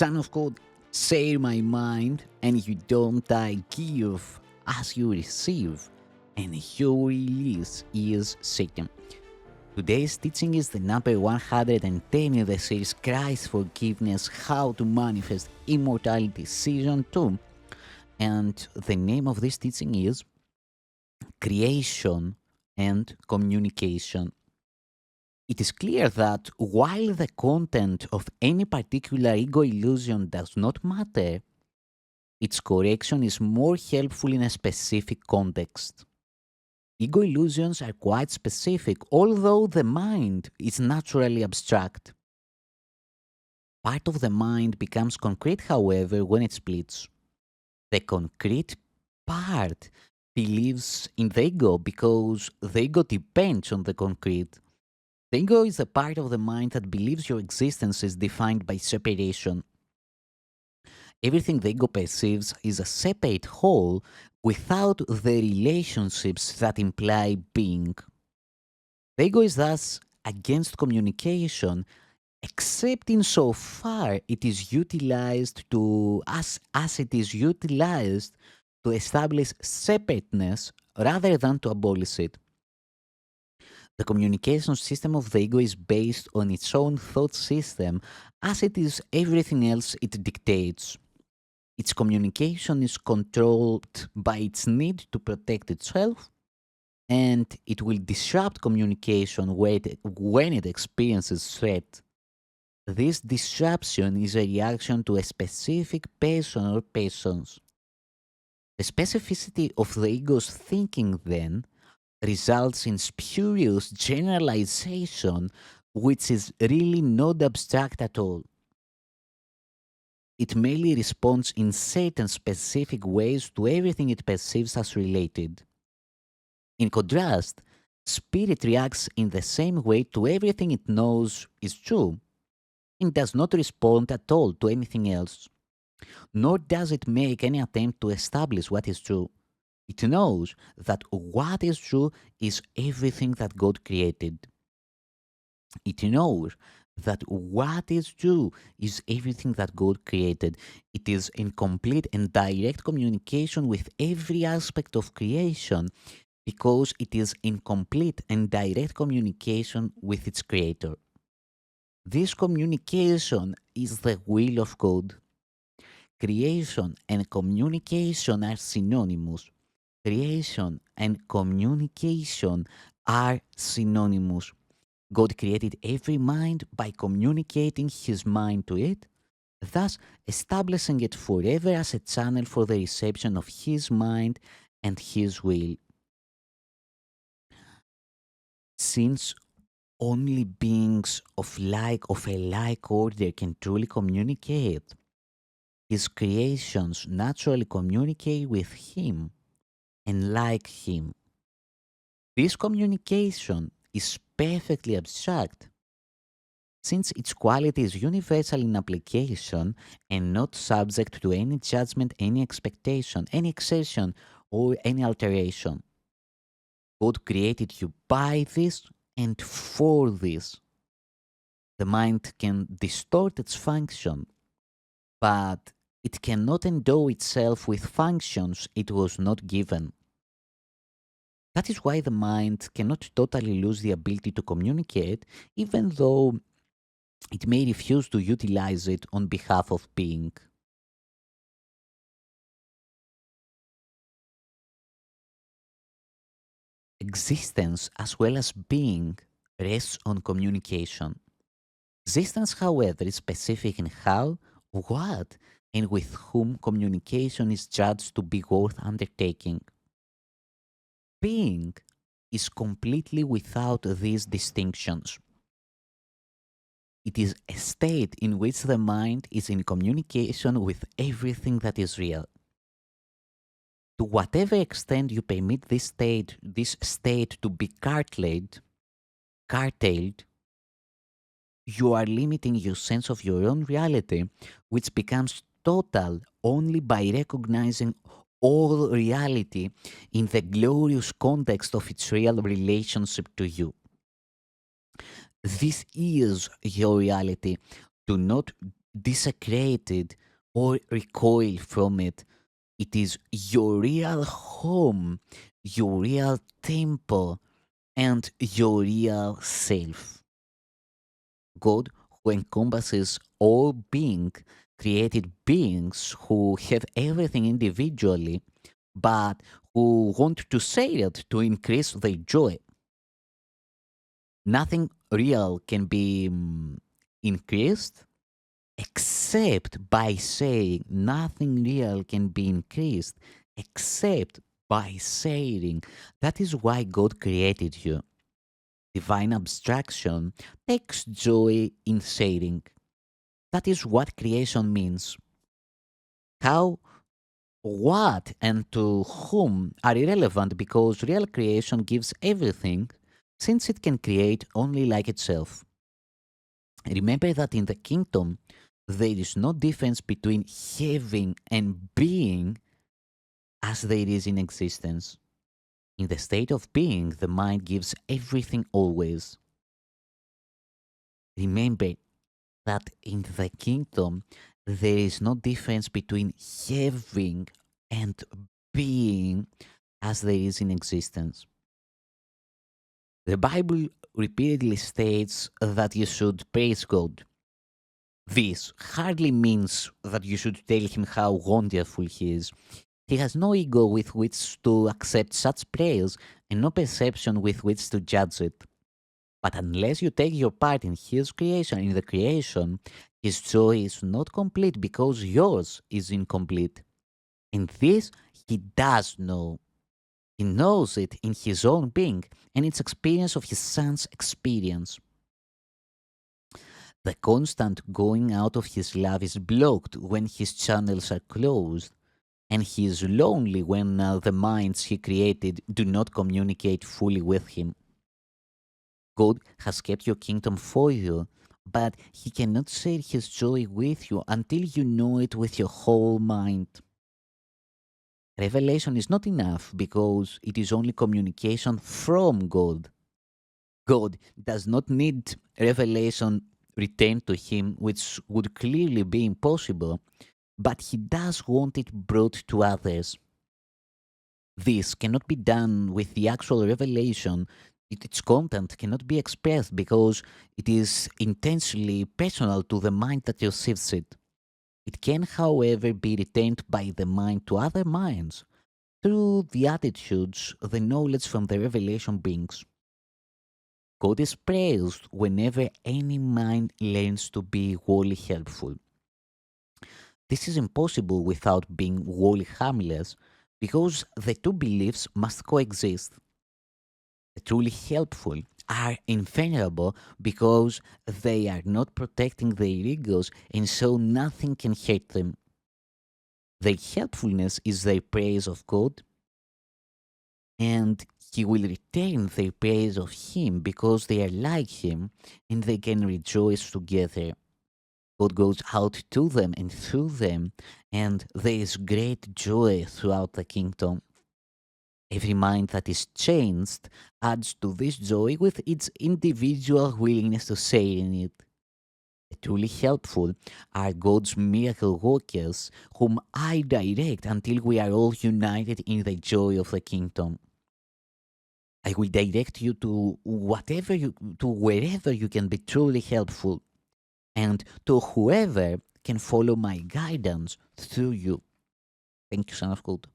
Son of God, share my mind, and you don't I give as you receive, and your release is Satan. Today's teaching is the number 110 in the series Christ's Forgiveness, How to Manifest Immortality Season 2. And the name of this teaching is Creation and Communication. It is clear that while the content of any particular ego illusion does not matter, its correction is more helpful in a specific context. Ego illusions are quite specific, although the mind is naturally abstract. Part of the mind becomes concrete, however, when it splits. The concrete part believes in the ego because the ego depends on the concrete. The ego is the part of the mind that believes your existence is defined by separation. Everything the ego perceives is a separate whole without the relationships that imply being. The ego is thus against communication, except insofar it is utilized as it is utilized to establish separateness rather than to abolish it. The communication system of the ego is based on its own thought system, as it is everything else it dictates. Its communication is controlled by its need to protect itself, and it will disrupt communication when it experiences threat. This disruption is a reaction to a specific person or persons. The specificity of the ego's thinking, then, results in spurious generalization, which is really not abstract at all. It merely responds in certain specific ways to everything it perceives as related. In contrast, spirit reacts in the same way to everything it knows is true, and does not respond at all to anything else, nor does it make any attempt to establish what is true. It knows that what is true is everything that God created. It knows that what is true is everything that God created. It is in complete and direct communication with every aspect of creation because it is in complete and direct communication with its creator. This communication is the will of God. Creation and communication are synonymous. Creation and communication are synonymous. God created every mind by communicating His mind to it, thus establishing it forever as a channel for the reception of His mind and His will. Since only beings of a like order can truly communicate, His creations naturally communicate with Him and like Him. This communication is perfectly abstract, since its quality is universal in application and not subject to any judgment, any expectation, any exertion, or any alteration. God created you by this and for this. The mind can distort its function, but it cannot endow itself with functions it was not given. That is why the mind cannot totally lose the ability to communicate, even though it may refuse to utilize it on behalf of being. Existence, as well as being, rests on communication. Existence, however, is specific in how, what, and with whom communication is judged to be worth undertaking. Being is completely without these distinctions. It is a state in which the mind is in communication with everything that is real. To whatever extent you permit this state to be curtailed, you are limiting your sense of your own reality, which becomes total only by recognizing all reality in the glorious context of its real relationship to you. This is your reality. Do not desecrated, or recoil from it. It is your real home, your real temple, and your real self. God, who encompasses all being, created beings who have everything individually, but who want to share it to increase their joy. Nothing real can be increased except by saying nothing real can be increased except by saying. That is why God created you. Divine abstraction takes joy in saying. That is what creation means. How, what, and to whom are irrelevant because real creation gives everything since it can create only like itself. Remember that in the kingdom, there is no difference between having and being as there is in existence. In the state of being, the mind gives everything always. Remember that in the kingdom, there is no difference between having and being as there is in existence. The Bible repeatedly states that you should praise God. This hardly means that you should tell him how wonderful he is. He has no ego with which to accept such praise and no perception with which to judge it. But unless you take your part in his creation, in the creation, his joy is not complete because yours is incomplete. And this he does know. He knows it in his own being and its experience of his son's experience. The constant going out of his love is blocked when his channels are closed, and he is lonely when the minds he created do not communicate fully with him. God has kept your kingdom for you, but he cannot share his joy with you until you know it with your whole mind. Revelation is not enough because it is only communication from God. God does not need revelation returned to him, which would clearly be impossible, but he does want it brought to others. This cannot be done with the actual revelation. Its content cannot be expressed because it is intensely personal to the mind that receives it. It can, however, be retained by the mind to other minds through the attitudes, the knowledge from the revelation brings. God is praised whenever any mind learns to be wholly helpful. This is impossible without being wholly harmless because the two beliefs must coexist. The truly helpful are invulnerable because they are not protecting their egos and so nothing can hurt them. Their helpfulness is their praise of God, and He will return their praise of Him because they are like Him and they can rejoice together. God goes out to them and through them, and there is great joy throughout the kingdom. Every mind that is changed adds to this joy with its individual willingness to share in it. The truly helpful are God's miracle workers, whom I direct until we are all united in the joy of the kingdom. I will direct you to wherever you can be truly helpful, and to whoever can follow my guidance through you. Thank you, Son of God.